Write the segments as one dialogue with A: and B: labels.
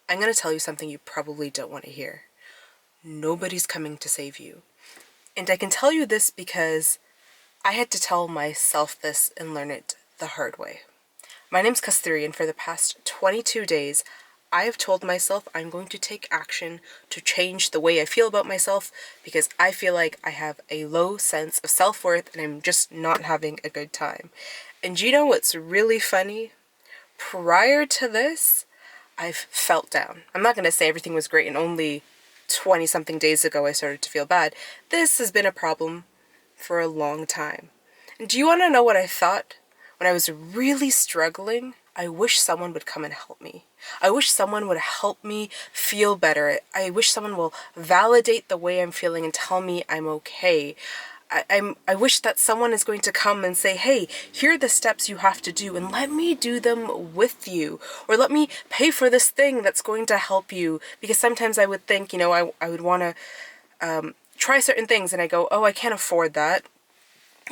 A: I'm going to tell you something you probably don't want to hear. Nobody's coming to save you. And I can tell you this because I had to tell myself this and learn it the hard way. My name's Kasturi, and for the past 22 days, I have told myself I'm going to take action to change the way I feel about myself because I feel like I have a low sense of self-worth and I'm just not having a good time. And you know what's really funny? Prior to this, I've felt down. I'm not going to say everything was great and only 20 something days ago I started to feel bad. This has been a problem for a long time. And do you want to know what I thought when I was really struggling? I wish someone would come and help me. I wish someone would help me feel better. I wish someone will validate the way I'm feeling and tell me I'm okay. I wish that someone is going to come and say, hey, here are the steps you have to do and let me do them with you. Or let me pay for this thing that's going to help you. Because sometimes I would think, I would want to try certain things and I go, oh, I can't afford that.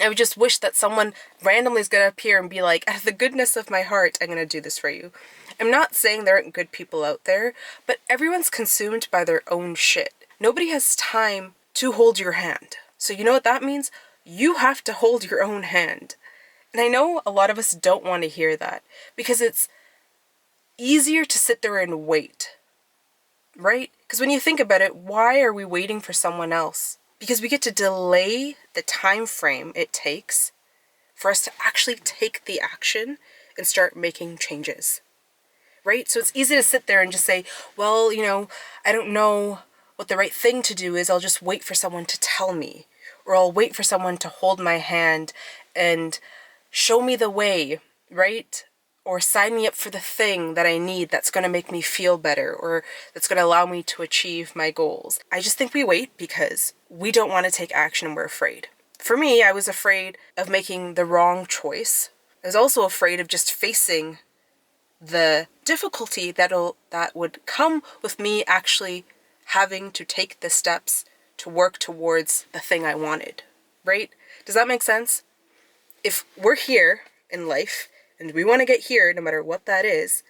A: I would just wish that someone randomly is going to appear and be like, out of the goodness of my heart, I'm going to do this for you. I'm not saying there aren't good people out there, but everyone's consumed by their own shit. Nobody has time to hold your hand. So you know what that means? You have to hold your own hand. And I know a lot of us don't want to hear that because it's easier to sit there and wait, right? Because when you think about it, why are we waiting for someone else? Because we get to delay the time frame it takes for us to actually take the action and start making changes, right? So it's easy to sit there and just say, well, I don't know what the right thing to do is. I'll just wait for someone to tell me, or I'll wait for someone to hold my hand and show me the way, right? Or sign me up for the thing that I need that's going to make me feel better or that's going to allow me to achieve my goals. I just think we wait because we don't want to take action and we're afraid. For me, I was afraid of making the wrong choice. I was also afraid of just facing the difficulty that would come with me actually having to take the steps to work towards the thing I wanted, right? Does that make sense? If we're here in life and we want to get here, no matter what that is,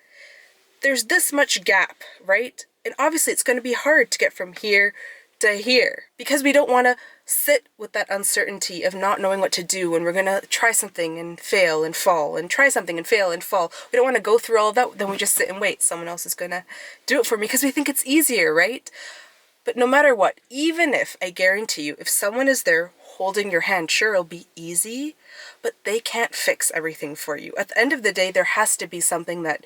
A: there's this much gap, right? And obviously it's going to be hard to get from here to here because we don't want to sit with that uncertainty of not knowing what to do and we're going to try something and fail and fall and try something and fail and fall. We don't want to go through all of that. Then we just sit and wait. Someone else is going to do it for me because we think it's easier, right? But no matter what, even if, I guarantee you, if someone is there holding your hand, sure, it'll be easy, but they can't fix everything for you. At the end of the day, there has to be something that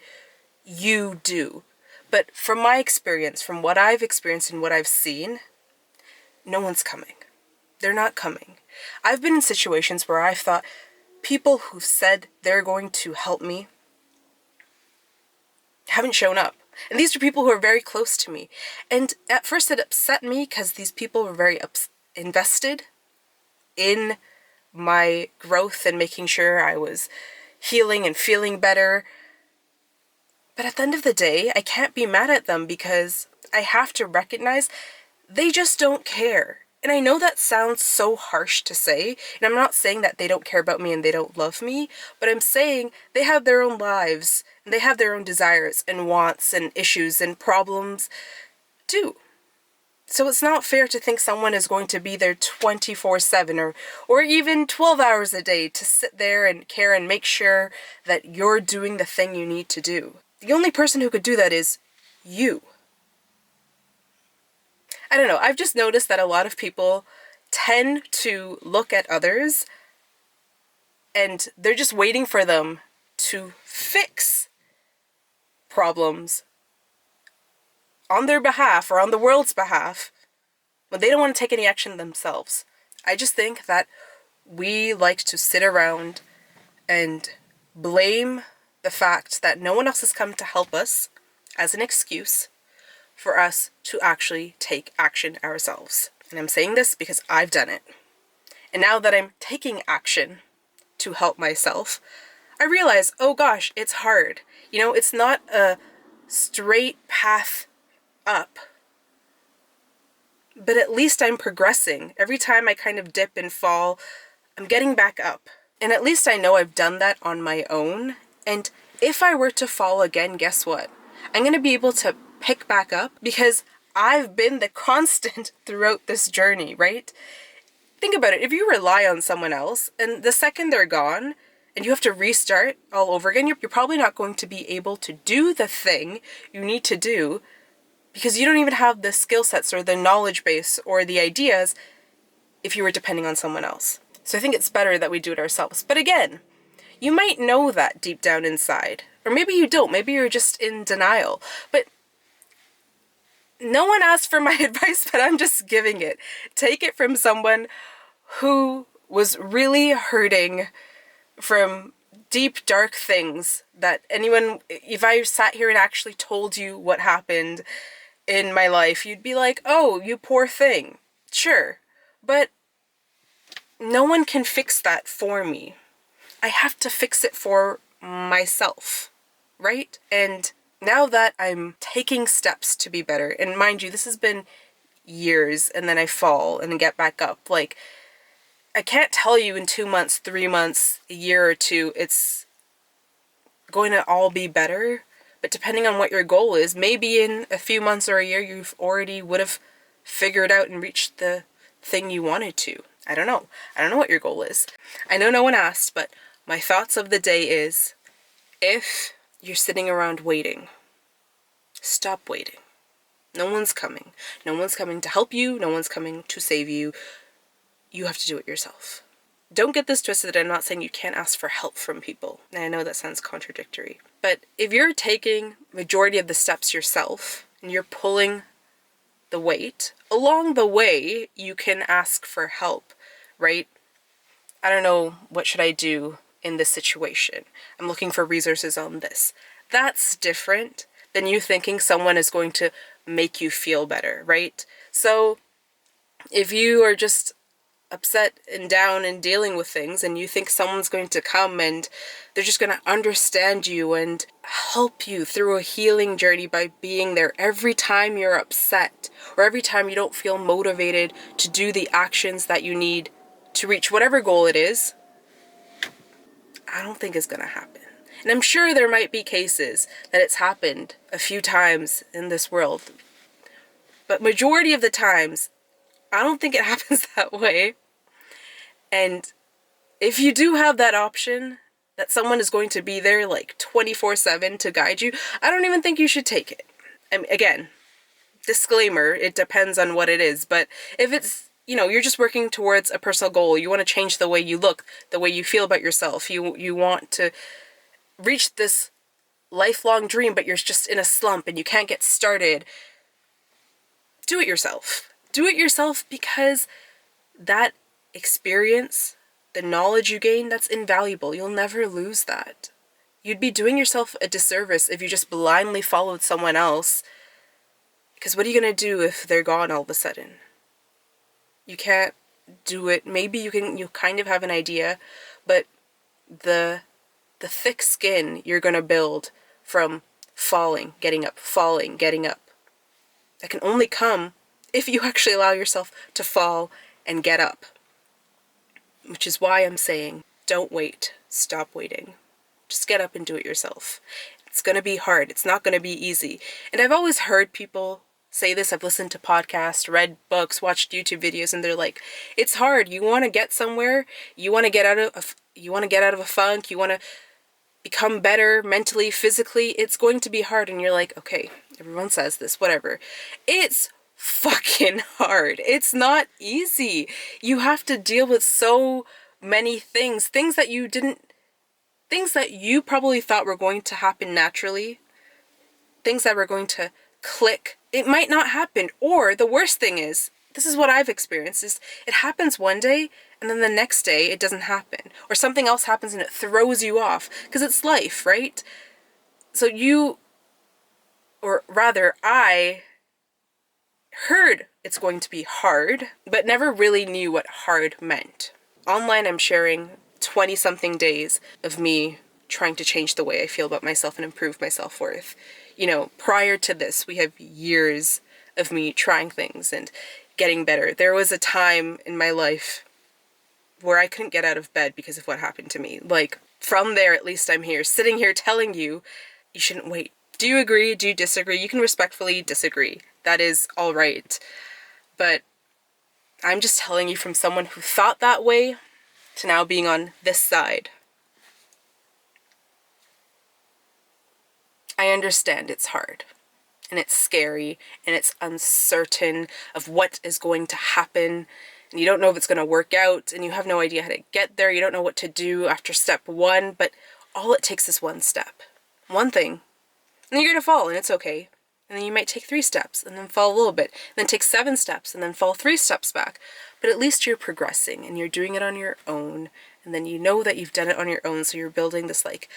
A: you do. But from my experience, from what I've experienced and what I've seen, no one's coming. They're not coming. I've been in situations where I've thought people who've said they're going to help me haven't shown up. And these are people who are very close to me. And at first it upset me because these people were very invested in my growth and making sure I was healing and feeling better. But at the end of the day, I can't be mad at them because I have to recognize they just don't care. And I know that sounds so harsh to say, and I'm not saying that they don't care about me and they don't love me, but I'm saying they have their own lives and they have their own desires and wants and issues and problems too. So it's not fair to think someone is going to be there 24/7 or even 12 hours a day to sit there and care and make sure that you're doing the thing you need to do. The only person who could do that is you. I don't know, I've just noticed that a lot of people tend to look at others and they're just waiting for them to fix problems on their behalf or on the world's behalf, but they don't want to take any action themselves. I just think that we like to sit around and blame the fact that no one else has come to help us as an excuse for us to actually take action ourselves. And I'm saying this because I've done it. And now that I'm taking action to help myself, I realize, oh gosh, it's hard. It's not a straight path up. But at least I'm progressing. Every time I kind of dip and fall, I'm getting back up. And at least I know I've done that on my own. And if I were to fall again, guess what? I'm going to be able to pick back up because I've been the constant throughout this journey, right? Think about it. If you rely on someone else and the second they're gone and you have to restart all over again, you're probably not going to be able to do the thing you need to do because you don't even have the skill sets or the knowledge base or the ideas if you were depending on someone else. So I think it's better that we do it ourselves. But again, you might know that deep down inside. Or maybe you don't. Maybe you're just in denial. But no one asked for my advice, but I'm just giving it. Take it from someone who was really hurting from deep, dark things that anyone, if I sat here and actually told you what happened in my life, you'd be like, oh, you poor thing. Sure. But no one can fix that for me. I have to fix it for myself, right? And now that I'm taking steps to be better, and mind you, this has been years, and then I fall and get back up. Like, I can't tell you in 2 months, 3 months, a year or two, it's going to all be better. But depending on what your goal is, maybe in a few months or a year, you've already would have figured out and reached the thing you wanted to. I don't know. I don't know what your goal is. I know no one asked, but my thoughts of the day is, if you're sitting around waiting, stop waiting. No one's coming. No one's coming to help you. No one's coming to save you. You have to do it yourself. Don't get this twisted. I'm not saying you can't ask for help from people. And I know that sounds contradictory. But if you're taking majority of the steps yourself and you're pulling the weight, along the way, you can ask for help, right? I don't know, what should I do in this situation? I'm looking for resources on this. That's different than you thinking someone is going to make you feel better, right? So if you are just upset and down and dealing with things and you think someone's going to come and they're just going to understand you and help you through a healing journey by being there every time you're upset or every time you don't feel motivated to do the actions that you need to reach whatever goal it is, I don't think it's going to happen. And I'm sure there might be cases that it's happened a few times in this world, but majority of the times I don't think it happens that way. And if you do have that option, that someone is going to be there like 24/7 to guide you, I don't even think you should take it. I mean, again, disclaimer, it depends on what it is. But if it's, you're just working towards a personal goal, you want to change the way you look, the way you feel about yourself, you want to reach this lifelong dream, but you're just in a slump and you can't get started, do it yourself. Do it yourself because that experience, the knowledge you gain, that's invaluable. You'll never lose that. You'd be doing yourself a disservice if you just blindly followed someone else, because what are you going to do if they're gone all of a sudden? You can't do it. Maybe you kind of have an idea, but the thick skin you're going to build from falling, getting up, falling, getting up, that can only come if you actually allow yourself to fall and get up. Which is why I'm saying, don't wait. Stop waiting. Just get up and do it yourself. It's going to be hard. It's not going to be easy. And I've always heard people say this. I've listened to podcasts, read books, watched YouTube videos, and they're like, it's hard. You want to get somewhere. You want to get out of a funk. You want to become better mentally, physically. It's going to be hard. And you're like, okay, everyone says this, whatever. It's fucking hard. It's not easy. You have to deal with so many things that you probably thought were going to happen naturally, things that were going to click. It might not happen. Or the worst thing is, this is what I've experienced, is it happens one day and then the next day it doesn't happen, or something else happens and it throws you off, because it's life, right? So I heard it's going to be hard, but never really knew what hard meant. Online, I'm sharing 20-something days of me trying to change the way I feel about myself and improve my self-worth. Prior to this, we have years of me trying things and getting better. There was a time in my life where I couldn't get out of bed because of what happened to me. Like, from there, at least I'm here, sitting here telling you, you shouldn't wait. Do you agree? Do you disagree? You can respectfully disagree. That is all right. But I'm just telling you from someone who thought that way to now being on this side. I understand it's hard and it's scary and it's uncertain of what is going to happen, and you don't know if it's going to work out, and you have no idea how to get there. You don't know what to do after step one, but all it takes is one step, one thing, and you're going to fall, and it's okay. And then you might take 3 steps and then fall a little bit, and then take 7 steps and then fall 3 steps back. But at least you're progressing and you're doing it on your own, and then you know that you've done it on your own, so you're building this, like,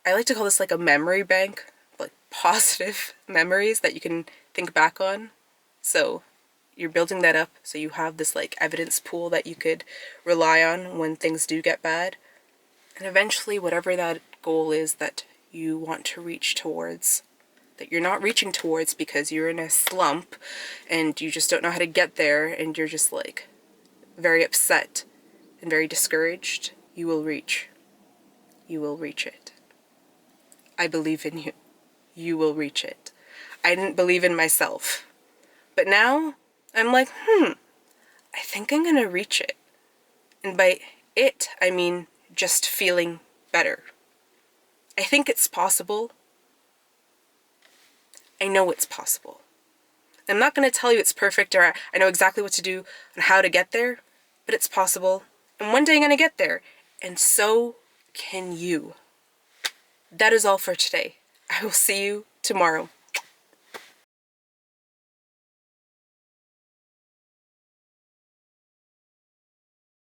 A: I like to call this like a memory bank, like positive memories that you can think back on. So you're building that up so you have this like evidence pool that you could rely on when things do get bad. And eventually, whatever that goal is that you want to reach towards, that you're not reaching towards because you're in a slump and you just don't know how to get there and you're just like very upset and very discouraged, you will reach. You will reach it. I believe in you. You will reach it. I didn't believe in myself. But now I'm like, I think I'm gonna reach it. And by it, I mean just feeling better. I think it's possible. I know it's possible. I'm not going to tell you it's perfect or I know exactly what to do and how to get there, but it's possible. And one day I'm going to get there. And so can you. That is all for today. I will see you tomorrow.